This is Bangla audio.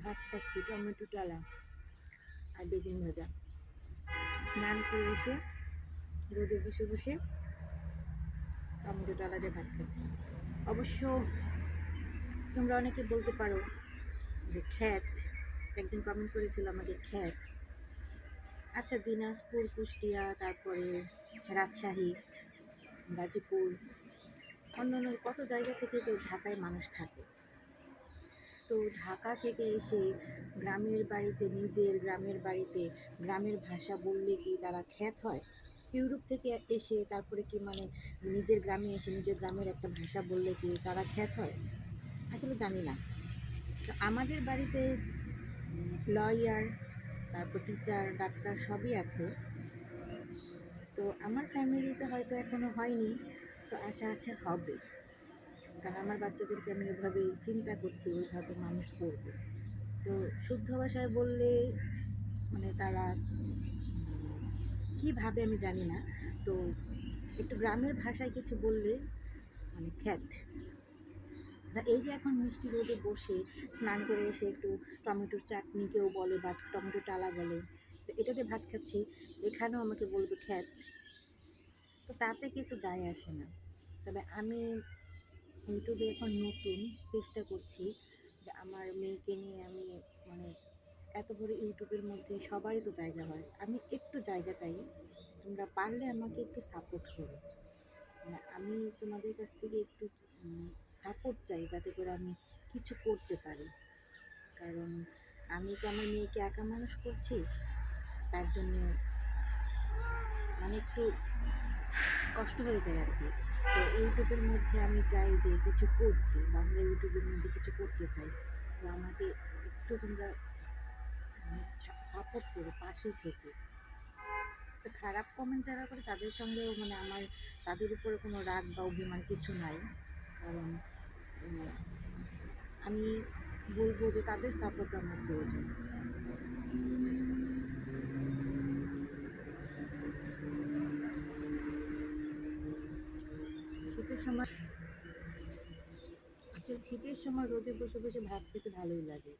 ভাত খাচ্ছি টমেটো ডালা আর বেগুন ভাজা। স্নান করে এসে রোদে বসে বসে টমেটো ডালা দিয়ে ভাত খাচ্ছি। অবশ্য তোমরা অনেকে বলতে পারো যে খ্যাত, একজন কমেন্ট করেছিল আমাকে খ্যাত। আচ্ছা, দিনাজপুর, কুষ্টিয়া, তারপরে রাজশাহী, গাজীপুর, অন্যান্য কত জায়গা থেকে তো ঢাকায় মানুষ থাকে। তো ঢাকা থেকে এসে গ্রামের বাড়িতে, নিজের গ্রামের বাড়িতে গ্রামের ভাষা বললে কি তারা খ্যাত হয়? ইউরোপ থেকে এসে তারপরে কি মানে নিজের গ্রামে এসে নিজের গ্রামের একটা ভাষা বললে কি তারা খ্যাত হয়? আসলে জানি না। তো আমাদের বাড়িতে লয়ার, তারপর টিচার, ডাক্তার সবই আছে। তো আমার ফ্যামিলিতে হয়তো এখনো হয়নি, তো আশা আছে হবে। কারণ আমার বাচ্চাদেরকে আমি এভাবেই চিন্তা করছি, ওইভাবে মানুষ করব। তো শুদ্ধ ভাষায় বললে মানে তারা কী ভাবে আমি জানি না। তো একটু গ্রামের ভাষায় কিছু বললে মানে খ্যাত। এই যে এখন মিষ্টি রোদে বসে স্নান করে এসে একটু টমেটোর চাটনি কেউ বলে বা টমেটো টালা বলে, তো এটাতে ভাত খাচ্ছি, এখানেও আমাকে বলবে খ্যাত। তো তাতে কিছু যায় আসে না। তবে আমি ইউটিউবে এখন নতুন চেষ্টা করছি যে আমার মেয়েকে নিয়ে আমি মানে এত বড় ইউটিউবের মধ্যে সবারই তো জায়গা হয়, আমি একটু জায়গা চাই। তোমরা পারলে আমাকে একটু সাপোর্ট করো। মানে আমি তোমাদের কাছ থেকে একটু সাপোর্ট চাই, যাতে করে আমি কিছু করতে পারি। কারণ আমি তো আমার মেয়েকে একা মানুষ করছি, তার জন্য মানে একটু কষ্ট হয়ে যায় আর কি। তো ইউটিউবের মধ্যে আমি চাই যে কিছু করতে, বাংলা ইউটিউবের মধ্যে কিছু করতে চাই। তো আমাকে একটু তোমরা সাপোর্ট করো, পাশে থেকে। তো খারাপ কমেন্ট যারা করে তাদের সঙ্গেও মানে আমার তাদের উপরে কোনো রাগ বা অভিমান কিছু নাই। কারণ আমি বলবো যে তাদের সাপোর্ট আমার প্রয়োজন। শীতের সময় আসলে শীতের সময় রোদে বসে বসে ভাত খেতে ভালোই লাগে।